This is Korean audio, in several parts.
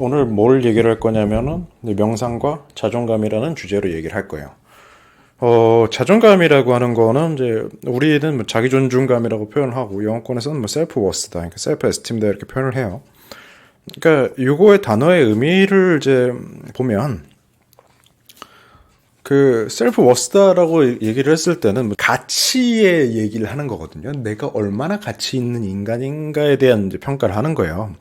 오늘 뭘 얘기를 할 거냐면은 명상과 자존감이라는 주제로 얘기를 할 거예요. 자존감이라고 하는 거는 이제 우리는 뭐 자기 존중감이라고 표현을 하고 영어권에서는 뭐 셀프 워스다, 그러니까 셀프 에스팀다 이렇게 표현을 해요. 그러니까 요거의 단어의 의미를 이제 보면 그 셀프 워스다라고 얘기를 했을 때는 뭐 가치의 얘기를 하는 거거든요. 내가 얼마나 가치 있는 인간인가에 대한 이제 평가를 하는 거예요.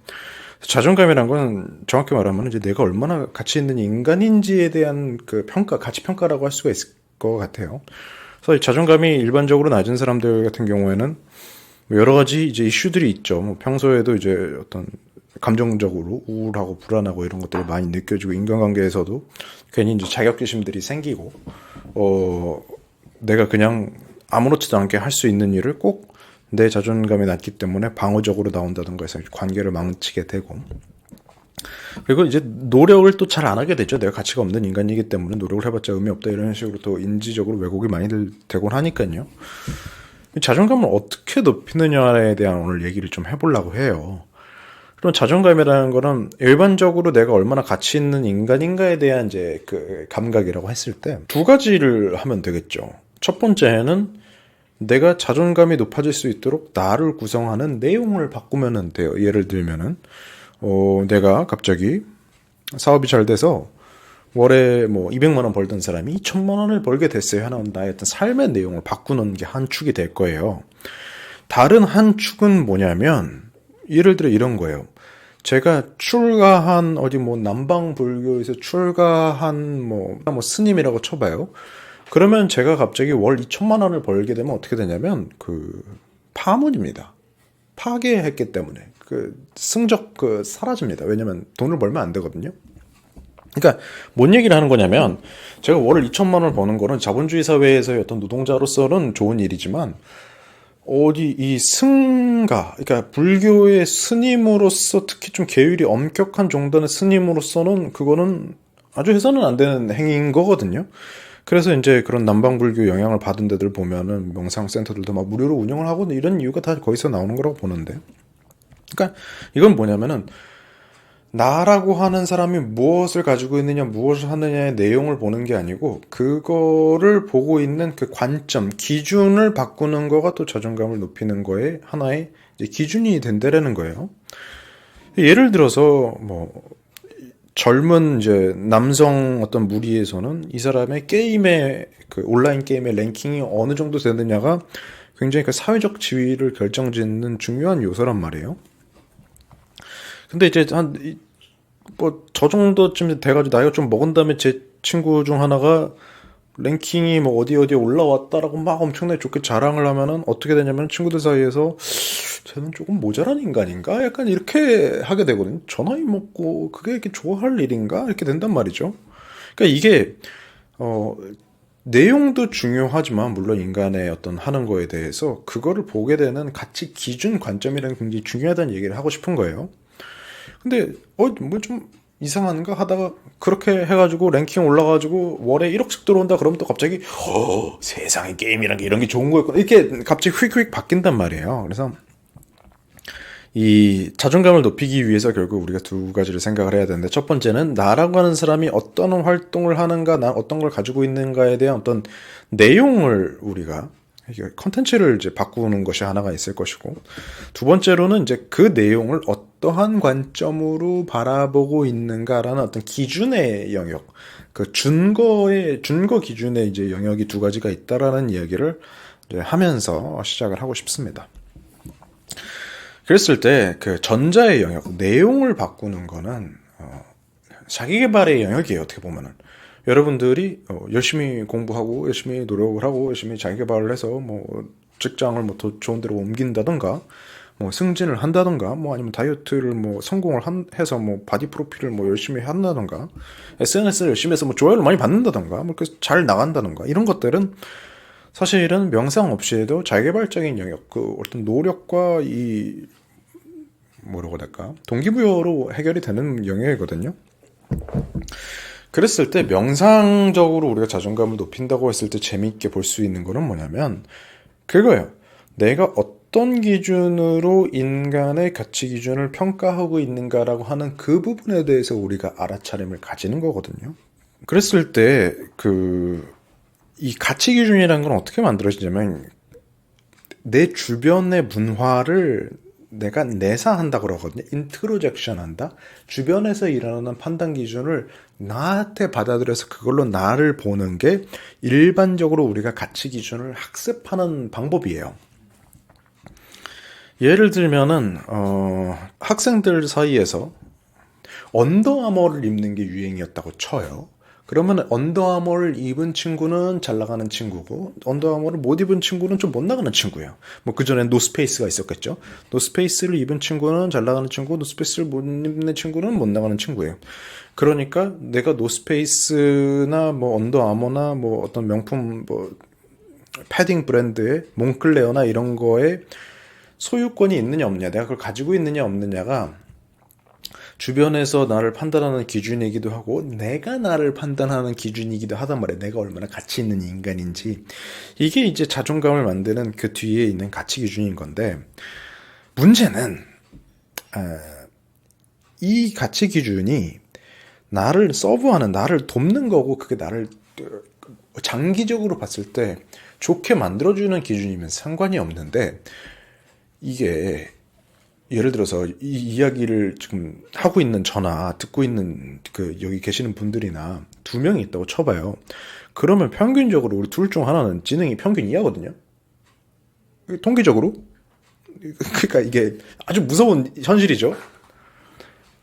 자존감이란 건 정확히 말하면 이제 내가 얼마나 가치 있는 인간인지에 대한 그 평가, 가치 평가라고 할 수가 있을 것 같아요. 그래서 이 자존감이 일반적으로 낮은 사람들 같은 경우에는 뭐 여러 가지 이제 이슈들이 있죠. 뭐 평소에도 이제 어떤 감정적으로 우울하고 불안하고 이런 것들이 많이 느껴지고 인간관계에서도 괜히 이제 자격지심들이 생기고 내가 그냥 아무렇지도 않게 할 수 있는 일을 꼭 내 자존감이 낮기 때문에 방어적으로 나온다든가 해서 관계를 망치게 되고, 그리고 이제 노력을 또 잘 안 하게 되죠. 내가 가치가 없는 인간이기 때문에 노력을 해봤자 의미 없다 이런 식으로 또 인지적으로 왜곡이 많이들 되곤 하니까요. 자존감을 어떻게 높이느냐에 대한 오늘 얘기를 좀 해보려고 해요. 그럼 자존감이라는 거는 일반적으로 내가 얼마나 가치 있는 인간인가에 대한 이제 그 감각이라고 했을 때 두 가지를 하면 되겠죠. 첫 번째는 내가 자존감이 높아질 수 있도록 나를 구성하는 내용을 바꾸면 돼요. 예를 들면은 내가 갑자기 사업이 잘 돼서 월에 뭐 200만 원 벌던 사람이 2천만 원을 벌게 됐어요. 하는 나의 어떤 삶의 내용을 바꾸는 게 한 축이 될 거예요. 다른 한 축은 뭐냐면 예를 들어 이런 거예요. 제가 출가한 어디 뭐 남방 불교에서 출가한 뭐 스님이라고 쳐봐요. 그러면 제가 갑자기 월 2천만 원을 벌게 되면 어떻게 되냐면 그 파문입니다. 파괴했기 때문에 그 승적 그 사라집니다. 왜냐면 돈을 벌면 안 되거든요. 그러니까 뭔 얘기를 하는 거냐면 제가 월 2천만 원을 버는 거는 자본주의 사회에서의 어떤 노동자로서는 좋은 일이지만 어디 이 승가, 그러니까 불교의 스님으로서 특히 좀 계율이 엄격한 정도의 스님으로서는 그거는 아주 해서는 안 되는 행위인 거거든요. 그래서 이제 그런 남방불교 영향을 받은 데들 보면은 명상센터들도 막 무료로 운영을 하고 이런 이유가 다 거기서 나오는 거라고 보는데. 그러니까 이건 뭐냐면은 나라고 하는 사람이 무엇을 가지고 있느냐, 무엇을 하느냐의 내용을 보는 게 아니고 그거를 보고 있는 그 관점, 기준을 바꾸는 거가 또 자존감을 높이는 거에 하나의 이제 기준이 된다라는 거예요. 예를 들어서 뭐 젊은 이제 남성 어떤 무리에서는 이 사람의 게임의 그 온라인 게임의 랭킹이 어느 정도 되느냐가 굉장히 그 사회적 지위를 결정짓는 중요한 요소란 말이에요. 근데 이제 한 뭐 저 정도쯤 돼가지고 나이가 좀 먹은 다음에 제 친구 중 하나가 랭킹이 뭐 어디에 올라왔다라고 막 엄청나게 좋게 자랑을 하면은 어떻게 되냐면 친구들 사이에서 쟤는 조금 모자란 인간인가? 약간 이렇게 하게 되거든요. 저 나이 먹고 그게 이렇게 좋아할 일인가? 이렇게 된단 말이죠. 그러니까 이게 내용도 중요하지만 물론 인간의 어떤 하는 거에 대해서 그거를 보게 되는 가치 기준 관점이라는 게 굉장히 중요하다는 얘기를 하고 싶은 거예요. 근데 뭐 좀 이상한가 하다가 그렇게 해가지고 랭킹 올라가지고 월에 1억씩 들어온다 그러면 또 갑자기 세상에 게임이란 게 이런 게 좋은 거였구나 이렇게 갑자기 휙휙 바뀐단 말이에요. 그래서 이 자존감을 높이기 위해서 결국 우리가 두 가지를 생각을 해야 되는데, 첫 번째는 나라고 하는 사람이 어떤 활동을 하는가, 나 어떤 걸 가지고 있는가에 대한 어떤 내용을 우리가 컨텐츠를 이제 바꾸는 것이 하나가 있을 것이고, 두 번째로는 이제 그 내용을 어떠한 관점으로 바라보고 있는가라는 어떤 기준의 영역, 그 준거 기준의 이제 영역이 두 가지가 있다라는 이야기를 이제 하면서 시작을 하고 싶습니다. 그랬을 때 그 전자의 영역, 내용을 바꾸는 거는 자기계발의 영역이에요. 어떻게 보면은 여러분들이 열심히 공부하고 열심히 노력을 하고 열심히 자기계발을 해서 뭐 직장을 뭐 더 좋은 데로 옮긴다던가 뭐 승진을 한다던가 뭐 아니면 다이어트를 뭐 성공을 해서 뭐 바디 프로필을 뭐 열심히 한다던가 SNS를 열심히 해서 뭐 조회를 많이 받는다던가 뭐 잘 나간다던가 이런 것들은 사실은 명상 없이 해도 자기계발적인 영역, 그 어떤 노력과 이 뭐라고 할까 동기부여로 해결이 되는 영역이거든요. 그랬을 때 명상적으로 우리가 자존감을 높인다고 했을 때 재미있게 볼 수 있는 거는 뭐냐면 그거예요. 내가 어떤 기준으로 인간의 가치 기준을 평가하고 있는가라고 하는 그 부분에 대해서 우리가 알아차림을 가지는 거거든요. 그랬을 때 이 가치 기준이라는 건 어떻게 만들어지냐면 내 주변의 문화를 내가 내사한다 그러거든요. 인트로젝션 한다. 주변에서 일어나는 판단 기준을 나한테 받아들여서 그걸로 나를 보는 게 일반적으로 우리가 가치 기준을 학습하는 방법이에요. 예를 들면은 학생들 사이에서 언더아머를 입는 게 유행이었다고 쳐요. 그러면 언더아머를 입은 친구는 잘 나가는 친구고 언더아머를 못 입은 친구는 좀 못 나가는 친구예요. 뭐 그전엔 노스페이스가 있었겠죠. 노스페이스를 입은 친구는 잘 나가는 친구, 노스페이스를 못 입는 친구는 못 나가는 친구예요. 그러니까 내가 노스페이스나 뭐 언더아머나 뭐 어떤 명품 뭐 패딩 브랜드의 몽클레어나 이런 거에 소유권이 있느냐 없느냐, 내가 그걸 가지고 있느냐 없느냐가 주변에서 나를 판단하는 기준이기도 하고 내가 나를 판단하는 기준이기도 하단 말이에요. 내가 얼마나 가치 있는 인간인지. 이게 이제 자존감을 만드는 그 뒤에 있는 가치 기준인 건데, 문제는 이 가치 기준이 나를 서브하는, 나를 돕는 거고 그게 나를 장기적으로 봤을 때 좋게 만들어주는 기준이면 상관이 없는데, 이게 예를 들어서 이 이야기를 지금 하고 있는 저나 듣고 있는 여기 계시는 분들이나 2명이 있다고 쳐봐요. 그러면 평균적으로 우리 둘 중 하나는 지능이 평균 이하거든요. 통계적으로. 그러니까 이게 아주 무서운 현실이죠.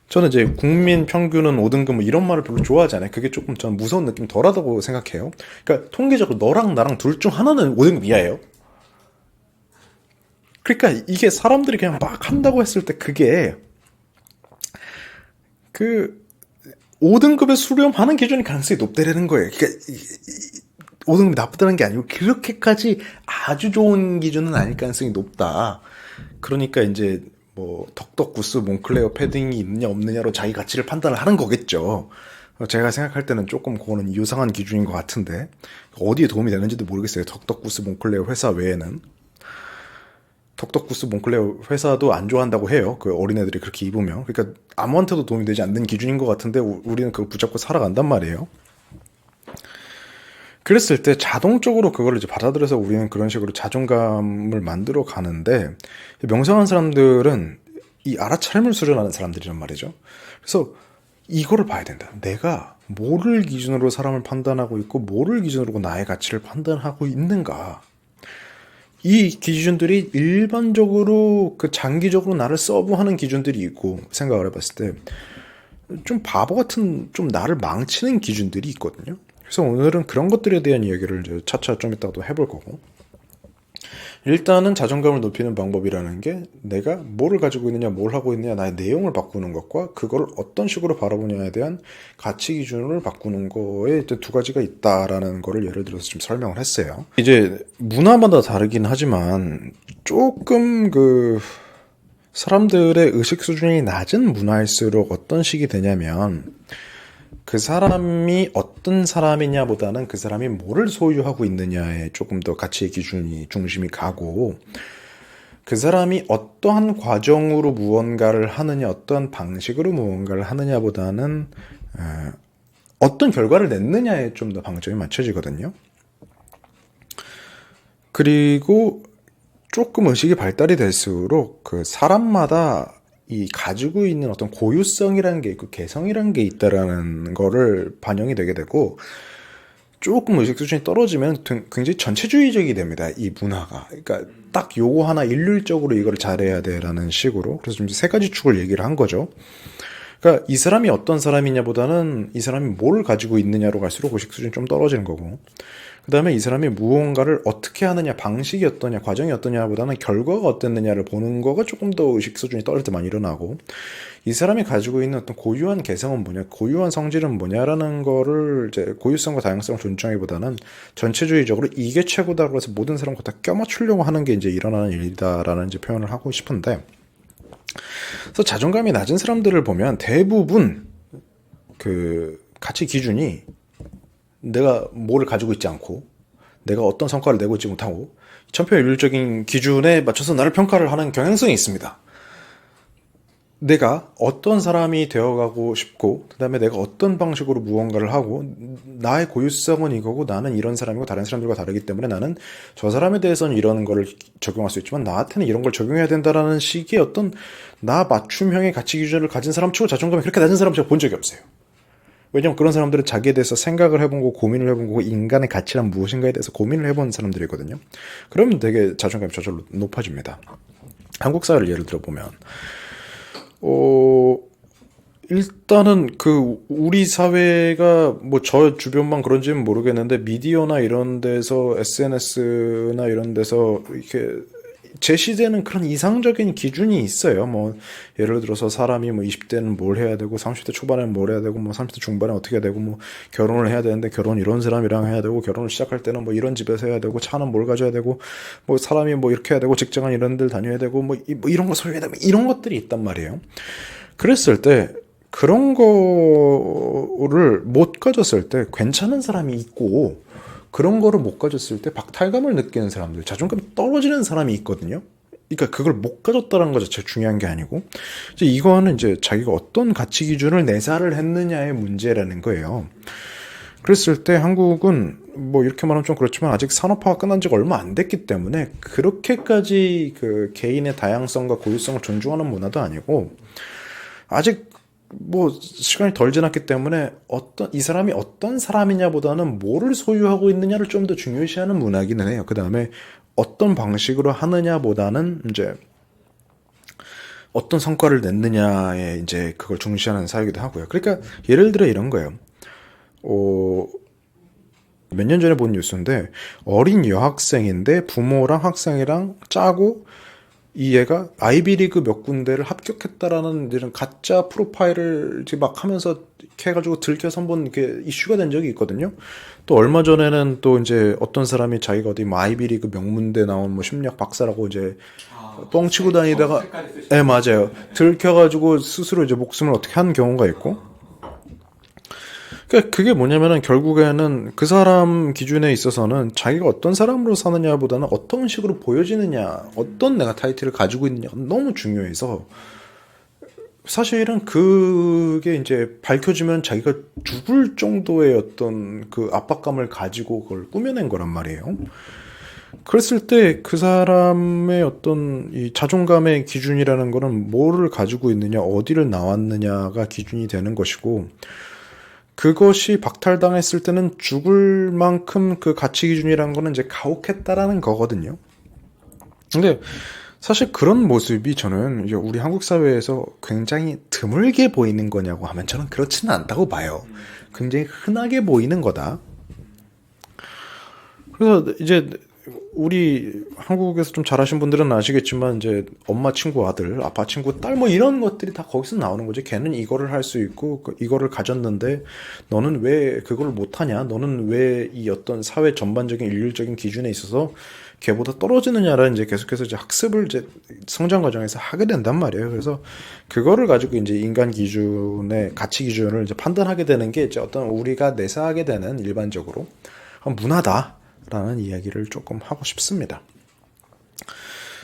저는 이제 국민 평균은 5등급 뭐 이런 말을 별로 좋아하지 않아요. 그게 조금 저는 무서운 느낌 덜하다고 생각해요. 그러니까 통계적으로 너랑 나랑 둘 중 하나는 5등급 이하예요. 그러니까 이게 사람들이 그냥 막 한다고 했을 때 그게 5등급에 수렴하는 기준이 가능성이 높다라는 거예요. 그러니까 5등급이 나쁘다는 게 아니고 그렇게까지 아주 좋은 기준은 아닐 가능성이 높다. 그러니까 이제 뭐 덕덕구스 몽클레어 패딩이 있느냐 없느냐로 자기 가치를 판단을 하는 거겠죠. 제가 생각할 때는 조금 그거는 유상한 기준인 것 같은데 어디에 도움이 되는지도 모르겠어요. 덕덕구스 몽클레어 회사 외에는. 덕덕구스 몽클레어 회사도 안 좋아한다고 해요. 그 어린애들이 그렇게 입으면. 그러니까 아무한테도 도움이 되지 않는 기준인 것 같은데 우리는 그걸 붙잡고 살아간단 말이에요. 그랬을 때 자동적으로 그걸 이제 받아들여서 우리는 그런 식으로 자존감을 만들어 가는데, 명상한 사람들은 이 알아차림을 수련하는 사람들이란 말이죠. 그래서 이거를 봐야 된다. 내가 뭐를 기준으로 사람을 판단하고 있고 뭐를 기준으로 나의 가치를 판단하고 있는가. 이 기준들이 일반적으로 장기적으로 나를 서브하는 기준들이 있고, 생각을 해봤을 때 좀 바보 같은, 좀 나를 망치는 기준들이 있거든요. 그래서 오늘은 그런 것들에 대한 이야기를 이제 차차 좀 이따가 또 해볼 거고, 일단은 자존감을 높이는 방법이라는 게 내가 뭐를 가지고 있느냐, 뭘 하고 있느냐, 나의 내용을 바꾸는 것과 그거를 어떤 식으로 바라보냐에 대한 가치 기준을 바꾸는 거에 이제 2가지가 있다라는 거를 예를 들어서 좀 설명을 했어요. 이제 문화마다 다르긴 하지만 조금 사람들의 의식 수준이 낮은 문화일수록 어떤 식이 되냐면, 그 사람이 어떤 사람이냐 보다는 그 사람이 뭐를 소유하고 있느냐에 조금 더 가치의 기준이 중심이 가고, 그 사람이 어떠한 과정으로 무언가를 하느냐, 어떠한 방식으로 무언가를 하느냐 보다는 어떤 결과를 냈느냐에 좀 더 방점이 맞춰지거든요. 그리고 조금 의식이 발달이 될수록 그 사람마다 이 가지고 있는 어떤 고유성이라는 게 있고 개성이라는 게 있다라는 거를 반영이 되게 되고, 조금 의식 수준이 떨어지면 굉장히 전체주의적이 됩니다. 이 문화가. 그러니까 딱 요거 하나 일률적으로 이걸 잘해야 돼라는 식으로. 그래서 좀 3가지 축을 얘기를 한 거죠. 그러니까 이 사람이 어떤 사람이냐보다는 이 사람이 뭘 가지고 있느냐로 갈수록 의식 수준이 좀 떨어지는 거고, 그 다음에 이 사람이 무언가를 어떻게 하느냐, 방식이 어떠냐, 과정이 어떠냐보다는 결과가 어땠느냐를 보는 거가 조금 더 의식 수준이 떨어질 때 많이 일어나고, 이 사람이 가지고 있는 어떤 고유한 개성은 뭐냐, 고유한 성질은 뭐냐라는 거를 이제 고유성과 다양성을 존중하기보다는 전체주의적으로 이게 최고다고 해서 모든 사람과 다 껴맞추려고 하는 게 이제 일어나는 일이다라는 이제 표현을 하고 싶은데, 그래서 자존감이 낮은 사람들을 보면 대부분 가치 기준이 내가 뭐를 가지고 있지 않고, 내가 어떤 성과를 내고 있지 못하고, 천편일률적인 기준에 맞춰서 나를 평가를 하는 경향성이 있습니다. 내가 어떤 사람이 되어가고 싶고, 그 다음에 내가 어떤 방식으로 무언가를 하고, 나의 고유성은 이거고, 나는 이런 사람이고, 다른 사람들과 다르기 때문에 나는 저 사람에 대해서는 이런 거를 적용할 수 있지만, 나한테는 이런 걸 적용해야 된다라는 식의 어떤 나 맞춤형의 가치 기준을 가진 사람 치고 자존감이 그렇게 낮은 사람 제가 본 적이 없어요. 왜냐면 그런 사람들은 자기에 대해서 생각을 해본 거고, 고민을 해본 거고, 인간의 가치란 무엇인가에 대해서 고민을 해본 사람들이거든요. 그러면 되게 자존감이 저절로 높아집니다. 한국 사회를 예를 들어보면, 일단은 우리 사회가 뭐 저 주변만 그런지는 모르겠는데 미디어나 이런 데서 SNS나 이런 데서 이렇게 제시되는 그런 이상적인 기준이 있어요. 뭐 예를 들어서 사람이 뭐 20대는 뭘 해야 되고 30대 초반에는 뭘 해야 되고 뭐 30대 중반에 어떻게 해야 되고 뭐 결혼을 해야 되는데 결혼 이런 사람이랑 해야 되고 결혼을 시작할 때는 뭐 이런 집에서 해야 되고 차는 뭘 가져야 되고 뭐 사람이 뭐 이렇게 해야 되고 직장은 이런 데를 다녀야 되고 뭐 이런 거 소유해야 되고 이런 것들이 있단 말이에요. 그랬을 때 그런 거를 못 가졌을 때 괜찮은 사람이 있고 그런 거를 못 가졌을 때 박탈감을 느끼는 사람들, 자존감이 떨어지는 사람이 있거든요. 그러니까 그걸 못 가졌다는 거 자체가 중요한 게 아니고 이제 이거는 이제 자기가 어떤 가치 기준을 내사를 했느냐의 문제라는 거예요. 그랬을 때 한국은 뭐 이렇게 말하면 좀 그렇지만 아직 산업화가 끝난 지가 얼마 안 됐기 때문에 그렇게까지 그 개인의 다양성과 고유성을 존중하는 문화도 아니고 아직 뭐 시간이 덜 지났기 때문에 이 사람이 어떤 사람이냐보다는 뭐를 소유하고 있느냐를 좀 더 중요시하는 문화기는 해요. 그 다음에 어떤 방식으로 하느냐보다는 이제 어떤 성과를 냈느냐에 이제 그걸 중시하는 사회이기도 하고요. 그러니까 예를 들어 이런 거예요. 몇 년 전에 본 뉴스인데 어린 여학생인데 부모랑 학생이랑 짜고 이 얘가 아이비리그 몇 군데를 합격했다라는 이런 가짜 프로파일을 이제 막 하면서 이렇게 해가지고 들켜서 한번 이렇게 이슈가 된 적이 있거든요. 또 얼마 전에는 또 이제 어떤 사람이 자기가 어디 뭐 아이비리그 명문대 나온 뭐 심리학 박사라고 이제 뻥치고 다니다가, 네, 맞아요. 들켜가지고 스스로 이제 목숨을 어떻게 한 경우가 있고. 그러니까 그게 뭐냐면은 결국에는 그 사람 기준에 있어서는 자기가 어떤 사람으로 사느냐보다는 어떤 식으로 보여지느냐, 어떤 내가 타이틀을 가지고 있느냐가 너무 중요해서 사실은 그게 이제 밝혀지면 자기가 죽을 정도의 어떤 그 압박감을 가지고 그걸 꾸며낸 거란 말이에요. 그랬을 때 그 사람의 어떤 이 자존감의 기준이라는 거는 뭐를 가지고 있느냐, 어디를 나왔느냐가 기준이 되는 것이고 그것이 박탈당했을 때는 죽을 만큼 그 가치 기준이라는 거는 이제 가혹했다라는 거거든요. 근데 사실 그런 모습이 저는 이제 우리 한국 사회에서 굉장히 드물게 보이는 거냐고 하면 저는 그렇지는 않다고 봐요. 굉장히 흔하게 보이는 거다. 그래서 이제 우리 한국에서 좀 잘하신 분들은 아시겠지만 이제 엄마 친구 아들, 아빠 친구 딸 뭐 이런 것들이 다 거기서 나오는 거지. 걔는 이거를 할 수 있고 이거를 가졌는데 너는 왜 그걸 못하냐? 너는 왜 이 어떤 사회 전반적인 인륜적인 기준에 있어서 걔보다 떨어지느냐라는 이제 계속해서 이제 학습을 이제 성장 과정에서 하게 된단 말이에요. 그래서 그거를 가지고 이제 인간 기준의 가치 기준을 이제 판단하게 되는 게 이제 어떤 우리가 내세하게 되는 일반적으로 문화다. 라는 이야기를 조금 하고 싶습니다.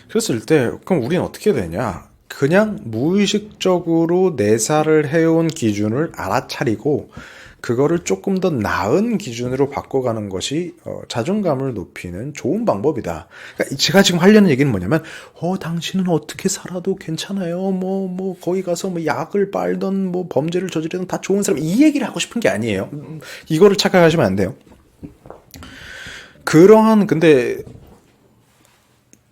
그랬을 때 그럼 우리는 어떻게 되냐? 그냥 무의식적으로 내사를 해온 기준을 알아차리고 그거를 조금 더 나은 기준으로 바꿔가는 것이 자존감을 높이는 좋은 방법이다. 그러니까 제가 지금 하려는 얘기는 뭐냐면 당신은 어떻게 살아도 괜찮아요. 뭐 거기 가서 뭐 약을 빨던 뭐 범죄를 저지르던 다 좋은 사람 이 얘기를 하고 싶은 게 아니에요. 이거를 착각하시면 안 돼요. 근데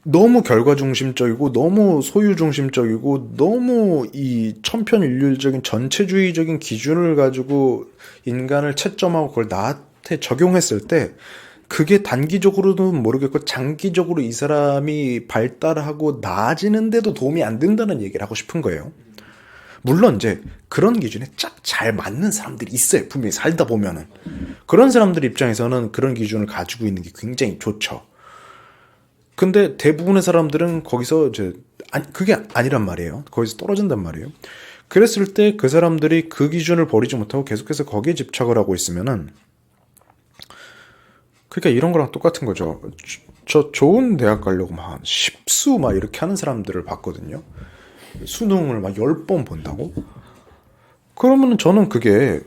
너무 결과중심적이고 너무 소유중심적이고 너무 이 천편일률적인 전체주의적인 기준을 가지고 인간을 채점하고 그걸 나한테 적용했을 때 그게 단기적으로는 모르겠고 장기적으로 이 사람이 발달하고 나아지는데도 도움이 안 된다는 얘기를 하고 싶은 거예요. 물론 이제 그런 기준에 쫙 잘 맞는 사람들이 있어요. 분명히 살다 보면은. 그런 사람들 입장에서는 그런 기준을 가지고 있는 게 굉장히 좋죠. 근데 대부분의 사람들은 거기서 이제 그게 아니란 말이에요. 거기서 떨어진단 말이에요. 그랬을 때 그 사람들이 그 기준을 버리지 못하고 계속해서 거기에 집착을 하고 있으면은 그러니까 이런 거랑 똑같은 거죠. 저 좋은 대학 가려고 막 한 10수 막 이렇게 하는 사람들을 봤거든요. 수능을 막 10번 본다고? 그러면은 저는 그게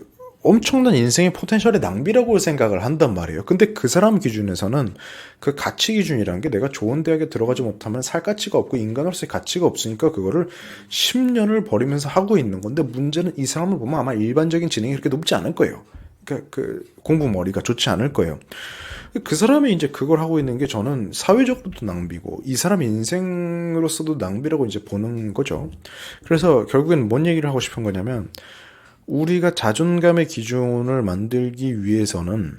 엄청난 인생의 포텐셜의 낭비라고 생각을 한단 말이에요. 근데 그 사람 기준에서는 그 가치 기준이라는 게 내가 좋은 대학에 들어가지 못하면 살 가치가 없고 인간으로서의 가치가 없으니까 그거를 10년을 버리면서 하고 있는 건데, 문제는 이 사람을 보면 아마 일반적인 지능이 그렇게 높지 않을 거예요. 그러니까 그 공부 머리가 좋지 않을 거예요. 그 사람이 이제 그걸 하고 있는 게 저는 사회적으로도 낭비고 이 사람 인생으로서도 낭비라고 이제 보는 거죠. 그래서 결국엔 뭔 얘기를 하고 싶은 거냐면, 우리가 자존감의 기준을 만들기 위해서는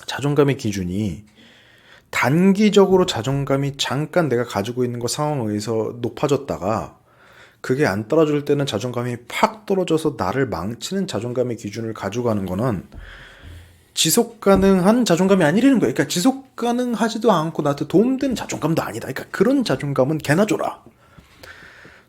자존감의 기준이 단기적으로 자존감이 잠깐 내가 가지고 있는 거 상황에 의해서 높아졌다가 그게 안 따라줄 때는 자존감이 팍 떨어져서 나를 망치는 자존감의 기준을 가져가는 거는 지속 가능한 자존감이 아니라는 거예요. 그러니까 지속 가능하지도 않고 나한테 도움되는 자존감도 아니다. 그러니까 그런 자존감은 개나 줘라.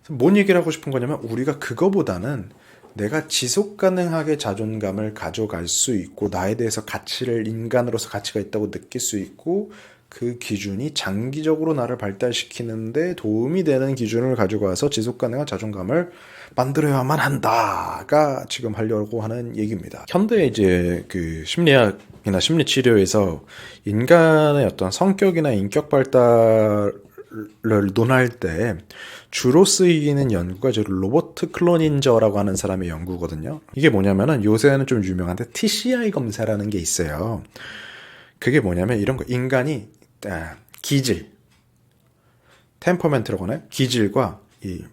뭔 얘기를 하고 싶은 거냐면, 우리가 그거보다는 내가 지속 가능하게 자존감을 가져갈 수 있고 나에 대해서 가치를, 인간으로서 가치가 있다고 느낄 수 있고 그 기준이 장기적으로 나를 발달시키는데 도움이 되는 기준을 가지고 와서 지속 가능한 자존감을 만들어야만 한다가 지금 하려고 하는 얘기입니다. 현대 이제 그 심리학이나 심리 치료에서 인간의 어떤 성격이나 인격 발달을 논할 때 주로 쓰이는 연구가 이제 로버트 클로닌저라고 하는 사람의 연구거든요. 이게 뭐냐면은 요새는 좀 유명한데 TCI 검사라는 게 있어요. 그게 뭐냐면 이런 거, 인간이 기질, 템퍼멘트라고 하나요? 기질과 이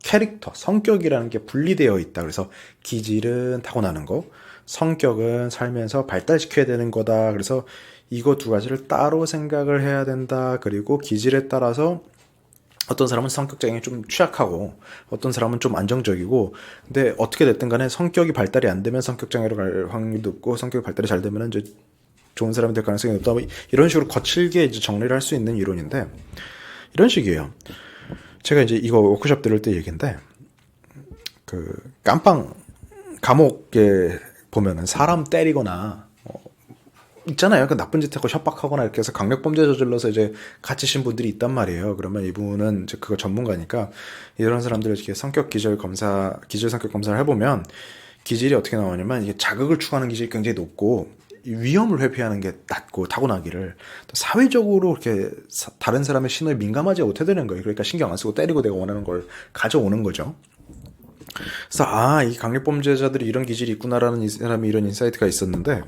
캐릭터, 성격이라는 게 분리되어 있다. 그래서 기질은 타고나는 거, 성격은 살면서 발달시켜야 되는 거다. 그래서 이거 두 가지를 따로 생각을 해야 된다. 그리고 기질에 따라서 어떤 사람은 성격장애 좀 취약하고 어떤 사람은 좀 안정적이고, 근데 어떻게 됐든 간에 성격이 발달이 안 되면 성격장애로 갈 확률이 높고 성격이 발달이 잘 되면 이제 좋은 사람이 될 가능성이 높다. 이런 식으로 거칠게 이제 정리를 할 수 있는 이론인데, 이런 식이에요. 제가 이제 이거 워크숍 들을 때 얘기인데, 그 깜빵 감옥에 보면은 사람 때리거나 있잖아요. 그 나쁜 짓 하고 협박하거나 이렇게 해서 강력범죄 저질러서 이제 갇히신 분들이 있단 말이에요. 그러면 이분은 이제 그거 전문가니까 이런 사람들을 이렇게 성격 기질 검사, 기질 성격 검사를 해보면 기질이 어떻게 나오냐면, 이게 자극을 추구하는 기질이 굉장히 높고 위험을 회피하는 게 낮고 타고나기를, 또 사회적으로 이렇게 다른 사람의 신호에 민감하지 못해되는 거예요. 그러니까 신경 안 쓰고 때리고 내가 원하는 걸 가져오는 거죠. 그래서 이 강력범죄자들이 이런 기질이 있구나라는 이 사람이 이런 인사이트가 있었는데,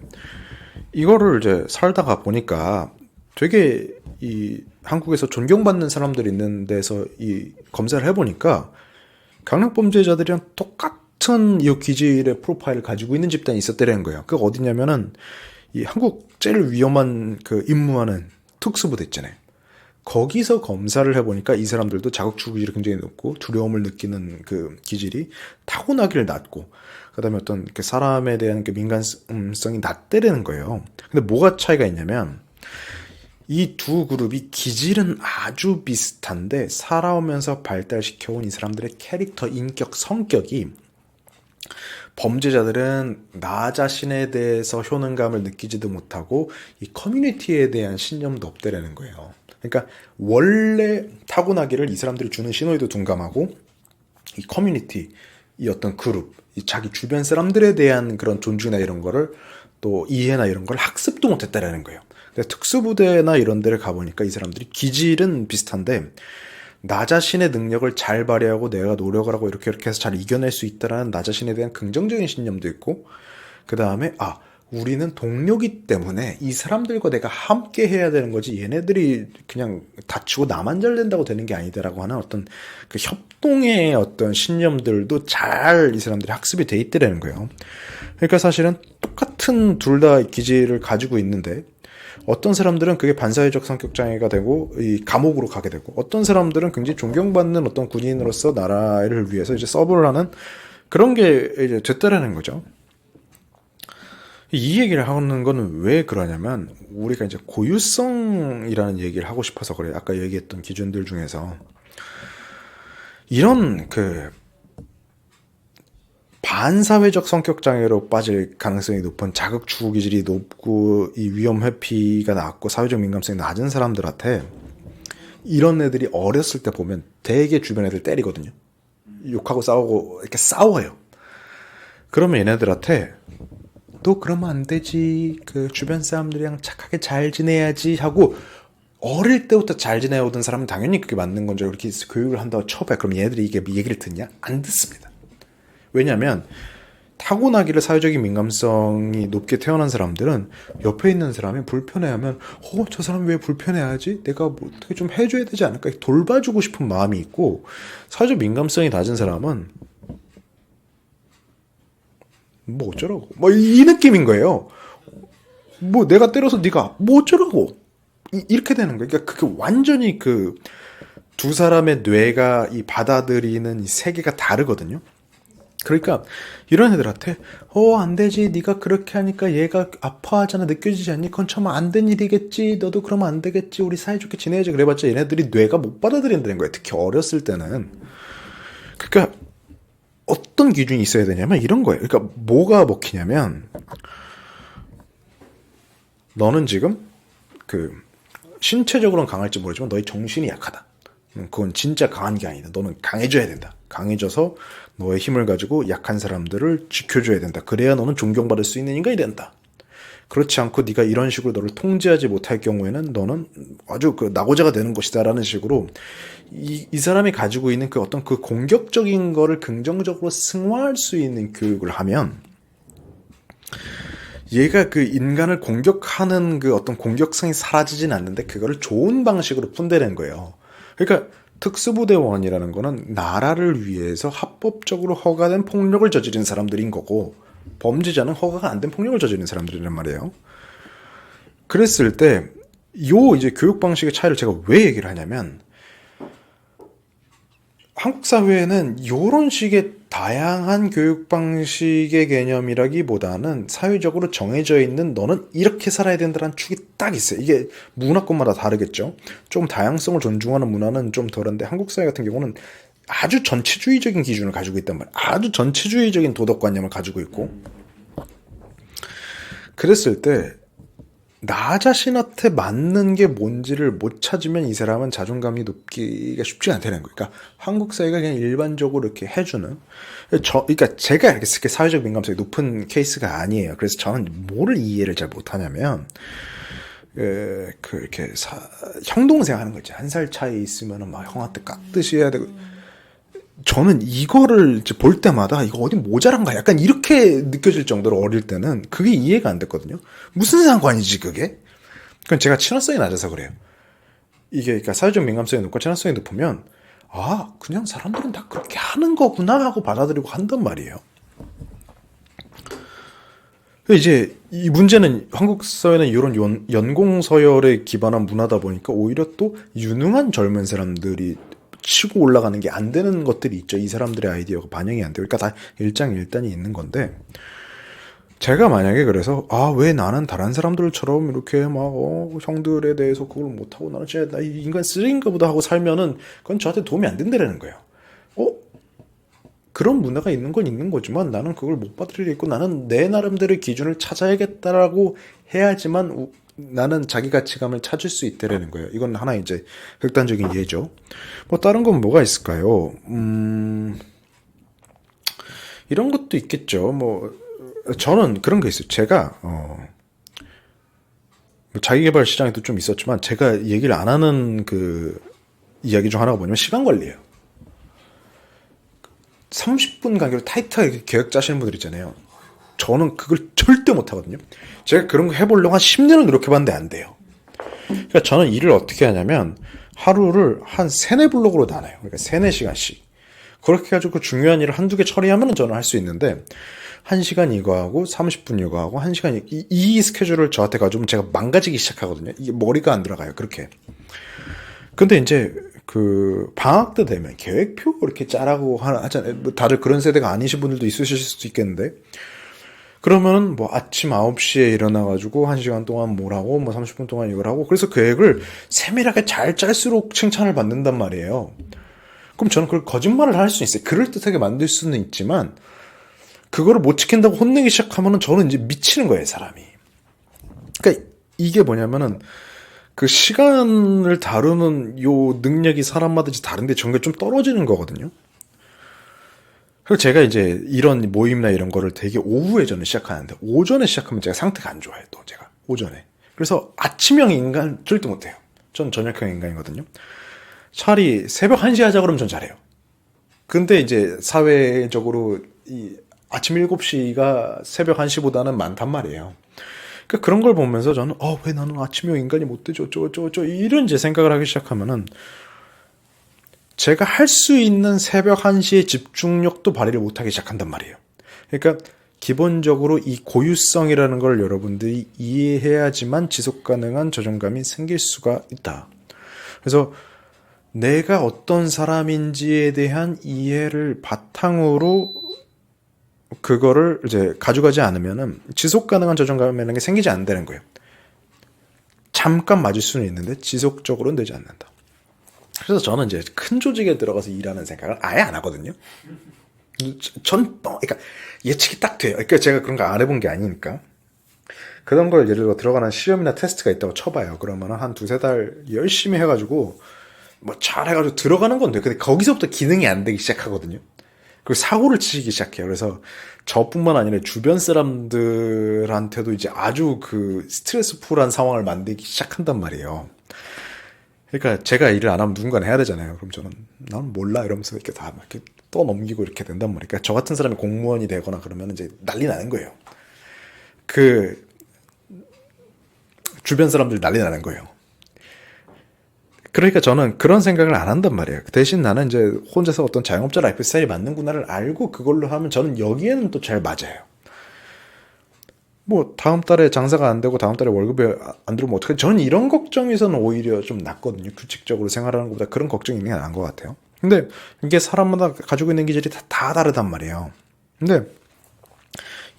이거를 이제 살다가 보니까 되게 이 한국에서 존경받는 사람들이 있는 데서 이 검사를 해보니까 강력범죄자들이랑 똑같은 이 기질의 프로파일을 가지고 있는 집단이 있었다는 거예요. 그게 어디냐면은 이 한국 제일 위험한 그 임무하는 특수부대 있잖아요. 거기서 검사를 해보니까 이 사람들도 자극 기질이 굉장히 높고 두려움을 느끼는 그 기질이 타고나기를 낮고, 그 다음에 어떤 그 사람에 대한 그 민감성이 낮대라는 거예요. 근데 뭐가 차이가 있냐면, 이 두 그룹이 기질은 아주 비슷한데 살아오면서 발달시켜온 이 사람들의 캐릭터, 인격, 성격이, 범죄자들은 나 자신에 대해서 효능감을 느끼지도 못하고 이 커뮤니티에 대한 신념도 없대라는 거예요. 그러니까 원래 타고나기를 이 사람들이 주는 신호에도 둔감하고, 이 커뮤니티, 이 어떤 그룹, 이 자기 주변 사람들에 대한 그런 존중이나 이런 거를, 또 이해나 이런 걸 학습도 못했다라는 거예요. 근데 특수부대나 이런 데를 가보니까 이 사람들이 기질은 비슷한데 나 자신의 능력을 잘 발휘하고 내가 노력을 하고 이렇게 해서 잘 이겨낼 수 있다라는 나 자신에 대한 긍정적인 신념도 있고, 그 다음에 우리는 동료기 때문에 이 사람들과 내가 함께 해야 되는 거지, 얘네들이 그냥 다치고 나만 잘 된다고 되는 게 아니다라고 하는 어떤 그 협동의 어떤 신념들도 잘 이 사람들이 학습이 돼 있더라는 거예요. 그러니까 사실은 똑같은 둘 다 기질을 가지고 있는데, 어떤 사람들은 그게 반사회적 성격장애가 되고 이 감옥으로 가게 되고, 어떤 사람들은 굉장히 존경받는 어떤 군인으로서 나라를 위해서 이제 서브를 하는 그런 게 이제 됐다라는 거죠. 이 얘기를 하는 거는 왜 그러냐면, 우리가 이제 고유성이라는 얘기를 하고 싶어서 그래요. 아까 얘기했던 기준들 중에서 이런 그 반사회적 성격 장애로 빠질 가능성이 높은 자극 추구 기질이 높고 이 위험 회피가 낮고 사회적 민감성이 낮은 사람들한테 이런 애들이 어렸을 때 보면 되게 주변 애들 때리거든요. 욕하고 싸우고 이렇게 싸워요. 그러면 얘네들한테 너 그러면 안 되지. 그 주변 사람들이랑 착하게 잘 지내야지 하고 어릴 때부터 잘 지내오던 사람은 당연히 그게 맞는 건지 그렇게 교육을 한다고 쳐봐요. 그럼 얘네들이 이게 얘기를 듣냐? 안 듣습니다. 왜냐하면 타고나기를 사회적인 민감성이 높게 태어난 사람들은 옆에 있는 사람이 불편해하면 저 사람 왜 불편해하지? 내가 뭐 어떻게 좀 해줘야 되지 않을까? 돌봐주고 싶은 마음이 있고 사회적 민감성이 낮은 사람은 뭐 어쩌라고 뭐 이 느낌인 거예요. 뭐 내가 때려서 네가 뭐 어쩌라고 이렇게 되는 거예요. 그러니까 그게 완전히 그 두 사람의 뇌가 이 받아들이는 이 세계가 다르거든요. 그러니까 이런 애들한테 안 되지. 네가 그렇게 하니까 얘가 아파하잖아. 느껴지지 않니? 그건 참 안 된 일이겠지. 너도 그러면 안 되겠지. 우리 사이좋게 지내야지. 그래봤자 얘네들이 뇌가 못 받아들인다는 거예요. 특히 어렸을 때는. 그러니까 어떤 기준이 있어야 되냐면 이런 거예요. 그러니까 뭐가 먹히냐면 너는 지금 그 신체적으로는 강할지 모르지만 너의 정신이 약하다. 그건 진짜 강한 게 아니다. 너는 강해져야 된다. 강해져서 너의 힘을 가지고 약한 사람들을 지켜줘야 된다. 그래야 너는 존경받을 수 있는 인간이 된다. 그렇지 않고 네가 이런 식으로 너를 통제하지 못할 경우에는 너는 아주 그 낙오자가 되는 것이다라는 식으로 이 사람이 가지고 있는 그 어떤 그 공격적인 거를 긍정적으로 승화할 수 있는 교육을 하면 얘가 그 인간을 공격하는 그 어떤 공격성이 사라지진 않는데 그거를 좋은 방식으로 푼대는 거예요. 그러니까 특수부대원이라는 거는 나라를 위해서 합법적으로 허가된 폭력을 저지른 사람들인 거고 범죄자는 허가가 안 된 폭력을 저지른 사람들이란 말이에요. 그랬을 때 요 이제 교육 방식의 차이를 제가 왜 얘기를 하냐면 한국 사회에는 요런 식의 다양한 교육 방식의 개념이라기보다는 사회적으로 정해져 있는 너는 이렇게 살아야 된다는 축이 딱 있어요. 이게 문화권마다 다르겠죠. 좀 다양성을 존중하는 문화는 좀 덜한데 한국 사회 같은 경우는 아주 전체주의적인 기준을 가지고 있단 말이에요. 아주 전체주의적인 도덕관념을 가지고 있고 그랬을 때 나 자신한테 맞는 게 뭔지를 못 찾으면 이 사람은 자존감이 높기가 쉽지 않다는 거예요. 그러니까 한국 사회가 그냥 일반적으로 이렇게 해주는 그러니까 제가 이렇게 사회적 민감성이 높은 케이스가 아니에요. 그래서 저는 뭐를 이해를 잘 못하냐면 이렇게 형 동생 하는 거 있지. 한 살 차이 있으면은 막 형한테 깍듯이 해야 되고. 저는 이거를 이제 볼 때마다 이거 어디 모자란가 약간 이렇게 느껴질 정도로 어릴 때는 그게 이해가 안 됐거든요. 무슨 상관이지 그게? 그건 제가 친화성이 낮아서 그래요. 이게 그러니까 사회적 민감성이 높고 친화성이 높으면 그냥 사람들은 다 그렇게 하는 거구나 하고 받아들이고 한단 말이에요. 이제 이 문제는 한국 사회는 이런 연공 서열에 기반한 문화다 보니까 오히려 또 유능한 젊은 사람들이 치고 올라가는 게 안 되는 것들이 있죠. 이 사람들의 아이디어가 반영이 안 돼요. 그러니까 다 일장일단이 있는 건데 제가 만약에 그래서 왜 나는 다른 사람들처럼 이렇게 막 형들에 대해서 그걸 못하고 나는 진짜 나 인간 쓰레기인가 보다 하고 살면은 그건 저한테 도움이 안 된다는 거예요. 그런 문화가 있는 건 있는 거지만 나는 그걸 못 받아들이겠고 나는 내 나름대로의 기준을 찾아야겠다라고 해야지만 나는 자기 가치감을 찾을 수 있다라는 거예요. 이건 하나 이제 극단적인 예죠. 뭐 다른 건 뭐가 있을까요? 이런 것도 있겠죠. 뭐 저는 그런 게 있어요. 제가 자기계발 시장에도 좀 있었지만 제가 얘기를 안 하는 그 이야기 중 하나가 뭐냐면 시간 관리예요. 30분 간격으로 타이트하게 계획 짜시는 분들 있잖아요. 저는 그걸 절대 못 하거든요. 제가 그런 거 해보려고 한 10년을 노력해봤는데 안 돼요. 그러니까 저는 일을 어떻게 하냐면 하루를 한 3-4블록으로 나눠요. 그러니까 3-4시간씩. 그렇게 해가지고 중요한 일을 한두 개 처리하면 저는 할 수 있는데 1시간 이거 하고 30분 이거 하고 1시간 이 스케줄을 저한테 가지고면 제가 망가지기 시작하거든요. 이게 머리가 안 들어가요. 그렇게. 근데 이제 그 방학 때 되면 계획표 이렇게 짜라고 하잖아요. 뭐 다들 그런 세대가 아니신 분들도 있으실 수도 있겠는데 그러면은 뭐 아침 9시에 일어나가지고 1시간 동안 뭘 하고 뭐 30분 동안 이걸 하고 그래서 계획을 세밀하게 잘 짤수록 칭찬을 받는단 말이에요. 그럼 저는 그걸 거짓말을 할 수 있어요. 그럴듯하게 만들 수는 있지만 그거를 못 지킨다고 혼내기 시작하면은 저는 이제 미치는 거예요, 사람이. 그러니까 이게 뭐냐면은 그 시간을 다루는 요 능력이 사람마다 다른데 저게 좀 떨어지는 거거든요. 그리고 제가 이제 이런 모임이나 이런 거를 되게 오후에 저는 시작하는데 오전에 시작하면 제가 상태가 안 좋아요, 또 제가 오전에. 그래서 아침형 인간 절대 못해요. 전 저녁형 인간이거든요. 차라리 새벽 1시 하자 그러면 전 잘해요. 근데 이제 사회적으로 이 아침 7시가 새벽 1시보다는 많단 말이에요. 그러니까 그런 걸 보면서 저는 왜 나는 아침형 인간이 못 되죠, 어쩌고 이런 제 생각을 하기 시작하면은 제가 할 수 있는 새벽 1시에 집중력도 발휘를 못하기 시작한단 말이에요. 그러니까 기본적으로 이 고유성이라는 걸 여러분들이 이해해야지만 지속 가능한 자존감이 생길 수가 있다. 그래서 내가 어떤 사람인지에 대한 이해를 바탕으로 그거를 이제 가져가지 않으면은 지속 가능한 자존감이라는 게 생기지 않는다는 거예요. 잠깐 맞을 수는 있는데 지속적으로는 되지 않는다. 그래서 저는 이제 큰 조직에 들어가서 일하는 생각을 아예 안 하거든요. 그러니까 예측이 딱 돼요. 그러니까 제가 그런 거 안 해본 게 아니니까. 그런 걸 예를 들어 들어가는 시험이나 테스트가 있다고 쳐봐요. 그러면 한 2-3달 열심히 해가지고 뭐 잘해가지고 들어가는 건데, 근데 거기서부터 기능이 안 되기 시작하거든요. 그리고 사고를 치기 시작해요. 그래서 저뿐만 아니라 주변 사람들한테도 이제 아주 그 스트레스풀한 상황을 만들기 시작한단 말이에요. 그러니까 제가 일을 안 하면 누군가는 해야 되잖아요. 그럼 저는 난 몰라 이러면서 이렇게 다 이렇게 떠넘기고 이렇게 된단 말이에요. 그러니까 저 같은 사람이 공무원이 되거나 그러면 이제 난리 나는 거예요. 그 주변 사람들 난리 나는 거예요. 그러니까 저는 그런 생각을 안 한단 말이에요. 대신 나는 이제 혼자서 어떤 자영업자 라이프 스타일이 맞는구나를 알고 그걸로 하면 저는 여기에는 또 잘 맞아요. 뭐 다음 달에 장사가 안 되고 다음 달에 월급이 안 들어오면 어떡해. 저는 이런 걱정에서는 오히려 좀 낫거든요. 규칙적으로 생활하는 것보다 그런 걱정이 있는 게 나은 것 같아요. 근데 이게 사람마다 가지고 있는 기질이 다 다르단 말이에요. 근데